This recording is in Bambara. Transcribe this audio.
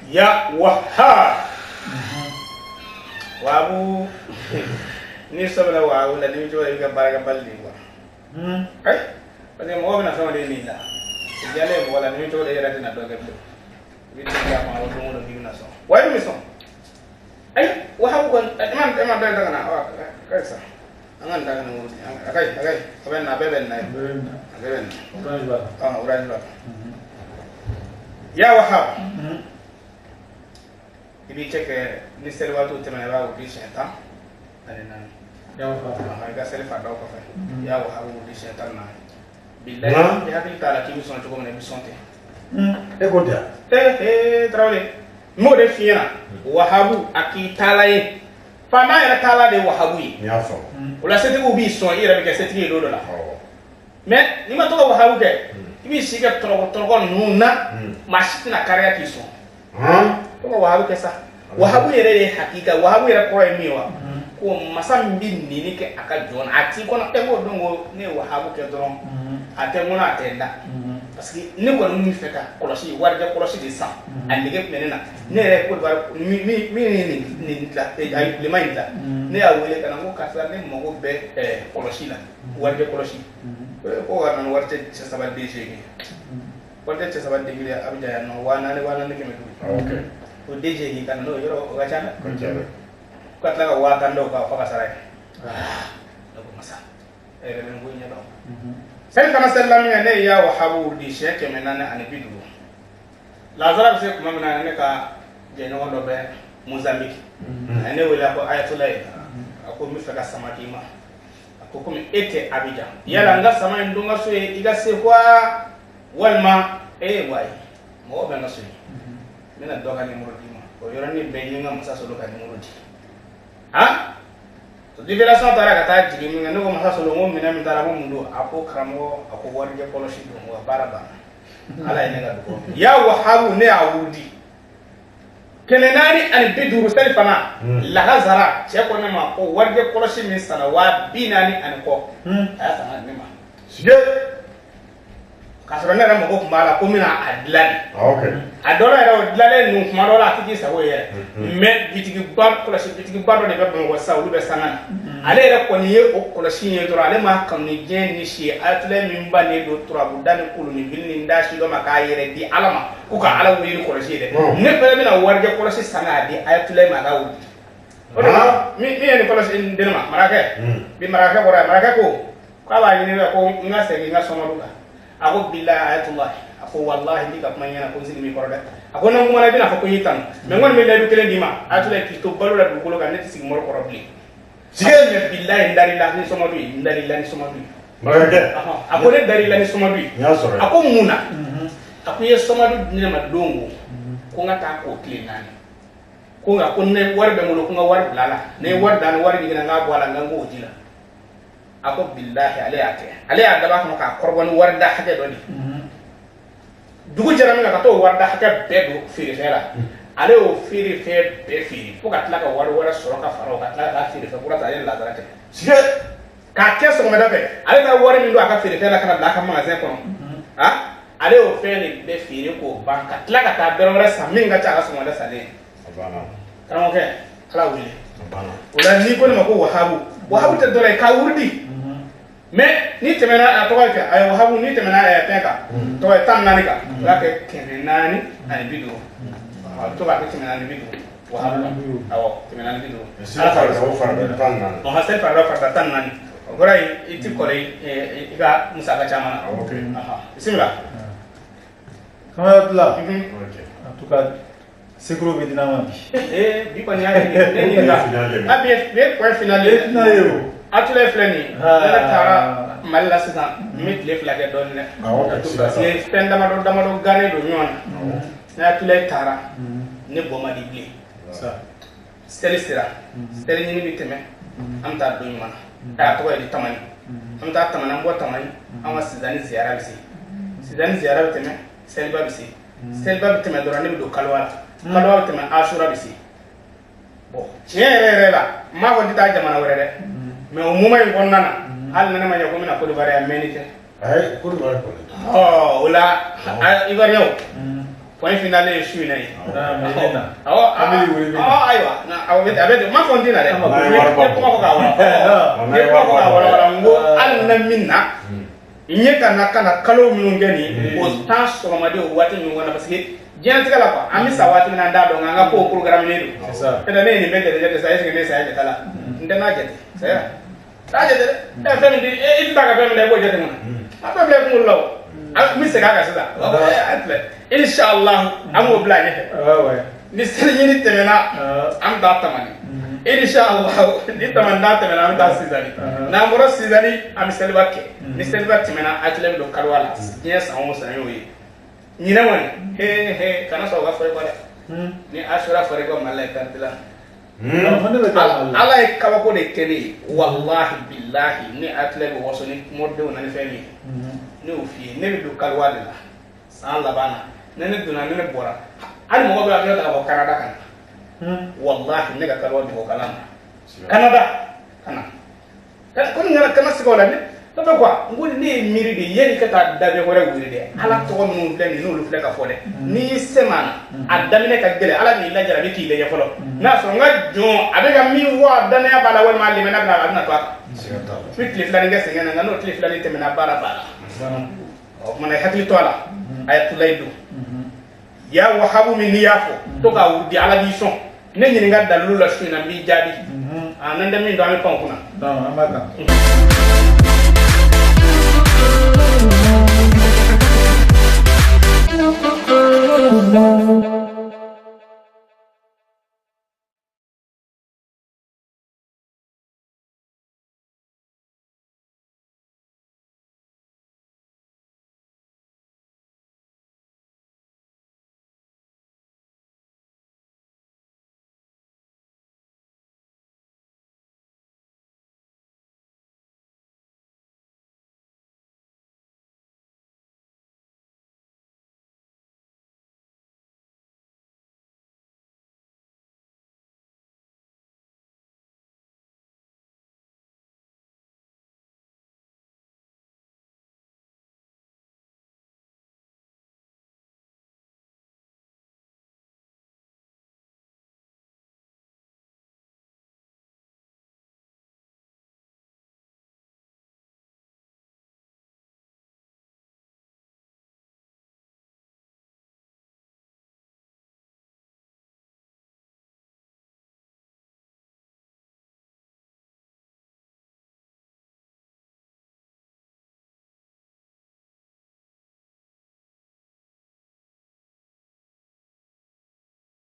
ya wahhab wabu ni sabala wa wala ni jo ga baraka balli wa ay parce que mo wona sama de ni la jale mo wala ni jo de rati na do ga bi ya ma wo mo do bi na so wa mi so ay wahhab ko man da daga na wa kai sa angan daga na mo akai aben na beben na beben uran ba ya wahhab ibi ceke ni selwa to temene ba ko shaitan alena ya wa ha ga selfa daw ko fa ya wa ha ko shaitan na billahi ya hakil taala ki son to ko ne bi sonte e ko dia trawle mo de fiena wahabu aki taala e fa ma ya taala de wahabu yi ya so wala sete ko bi son ira be ke sete do do la mais ni ma to wahabu ke ibi siga toro nuna mashina kariya ki son kuma wahabu kesa wahabu yere hakika wahabu yere ko emiwa ko masam bin ni ke aka jon ati kono e go dongo ne wahabu ke doron ate mona atenda parce que ne ko mi feka kolosi warja kolosi de sam ande ke menena ne re ko war mi ni la e ay le mai la ne a wele kana ko kasa ne mo go be kolosi la warja kolosi ko war nan warja ci sabal DG ni warja ci sabal DG abja no wana ne ke me okay o DG ni kan no yoro ga chana ko chana ko atla wa kan do ka fa saray do ko masa e re men bunya do sen kana sallam ne ya wahabu di sheke menana an bidu lazara se kuma menana ne ka je no do be Mozambique ane wala ko ayatullah ako mi faka samaki ma ako ko mi ete Abidjan yala nga sama ndunga so iga se kwa walma wai mo be na so mena doka ni murudi ma o yorani be nyinga musa so doka ni murudi ha to diversion tara kata jigi mi ngano ko musa so lo mo mina mi tara mo mundo ako kramo ako warje poloshi do mo baraba ala ene ga do ya wahabu ne awudi kenenani an biduru salfana la hazara che ko ne ma ko warje poloshi mi sana wa binani an ko aya sana ne ma sige kasoro ne mo ko mala ko mina adlani okay adola era adlale nu kuma dola atiki sawo ye me bitigi bar ko la bitigi bar do ne be mo wasa ulu be sanana ale era ko ni ye o ko la shinye do ale ma kam ni gen ni shi atle min ba ne do turabu dan kulu ni bilni ndashi do maka yere di alama ku ka ala wuri ko la shi de ne pele mina warje ko la shi sana di atle ma ga wuri o do mi ni ko la shi denma marake bi marake ko marake ko ka ba ni ko ngase ngi ngasomo do ako billahi ayatullah ako wallahi ndika kuma nyana ko zini mi korda ako nan kuma na bina ko yitan me ngon me ladu kelen dima ayatullah ki to balula du ko ga neti sig mor korobli sige me billahi ndari la ni soma bi ndari la ni soma bi marake ako ne dari la ni soma bi ya so ako muna ako ye soma du ni ma dongo ko ngata ko klinani ko nga ko ne warbe mo ko nga war blala ne war dan war ni nga bwala nga ngo jila ako billahi ale adaba ko ka korbon warda haje do ni dugu jarami ka to warda haje be do firi fera ale o firi fe be firi ko ka tlaka war soro ka faro ka tlaka firi fe pura ta yen la darate sige ka keso ko medabe ale ka war mi do aka firi fera kana la ka magazin ko ha ale o fe ni be firi ko banka tlaka ta be wala saminga cha ka so wala sale abana kan oke ala wili abana wala ni ko ma ko wahabu te dole ka wurdi mais ni temena a toka ka ay wahabu ni temena ay penka to ay tan nani ka la ke kenani ay bidu to ba ke temena ni bidu wahabu awo temena ni bidu ala ka so fara tan nani no hasel fara tan nani gora iti kore iga musaka chamana okay aha bismillah kama la okay en tout cas seguro be dinama bi ko nyaari ni ga abi be point finale na yo atule fleni ala tara malla sisan mit le flage don ne c'est pendama do gane do nyona na atule tara ne boma di bli ça stelistira stel ni bi teme am ta do nyona ta to di tamani am ta tamana mbo tamani am sidani ziyara bi teme selba bi teme do rani do kalwa bi teme ashura bi si bo chere la ma ko dita jamana wore de mais au moment où on a hal nana ma yako mina ko do bare amenité ay ko do bare ko oh wala ivar yow point final ye su in na ye awɔ ayiwa a bɛ ma fɔ n tɛna dɛ n ye kuma fɔ k'a wala n ko hali na min na n ye ka na kalo minnu kɛ nin o temps sɔgɔmaden o waati min kɔnɔ parce que diɲɛlatigɛ la quoi an bɛ sa waati min na an t'a dɔn nka an ka kow programme don peut-être ne ye nin bɛɛ jate sa est ce que ne saya jate la n tɛ n'a jate saya t'a jate dɛ fɛn min i tɛ taa ka fɛn min na i b'o jate mun na a bɛɛ bila i kunkolo la o n bɛ segin a kan sisan a filɛ inshallah an b'o bila ɲɛfɛ ni seli ɲini tɛmɛna an bɛ taa tamani inshallah ni tamanda tɛmɛna an bɛ taa Sizani n'an bɔra Sizani an bɛ seliba kɛ ni seliba tɛmɛna a tile bɛ don kaliwa la diɲɛ san o san y'o ye ɲinɛ kɔni kana sɔn o ka fɔri kɔ dɛ ni asura fɔri kɔ Mali la i kan tɛ la ala ye kabako de kɛ ne ye wallahi billahi ni a tile bɛ waso ni mɔdenw na ni fɛn min ne y'o f'i ye ne bɛ don kaliwa de la san laban na ne donna ne bɔra hali mɔgɔ bɛ hakili ta ka bɔ Canada ka na wallahi ne ka kaliwa dogo kalan na Canada kana ko ni kana sigi o la ne tɔtɔ quoi n ko ne ye miiri de yanni ka taa dabe wɛrɛ wuli dɛ ala tɔgɔ minnu filɛ nin n'olu filɛ ka fɔ dɛ n'i y'i se ma a daminɛ ka gɛlɛn ala b'i lajara a bɛ k'i lajɛ fɔlɔ n'a sɔrɔ n ka jɔn a bɛ ka min fɔ a danaya b'a la walima a limaniya b'a la a bɛna to a kan n bɛ tile filanin kɛ sɛgɛn na nka n'o tile filanin tɛmɛna baara b'a la o kumana hakili to a la a ye tulayi don ya wahabu min n'i y'a fɔ to k'a wurudi ala b'i sɔn ne ɲininka dalilu la su in na n b'i jaabi n'an tɛ min dɔn an bɛ pan o kunna. an b'a kan. Thank you.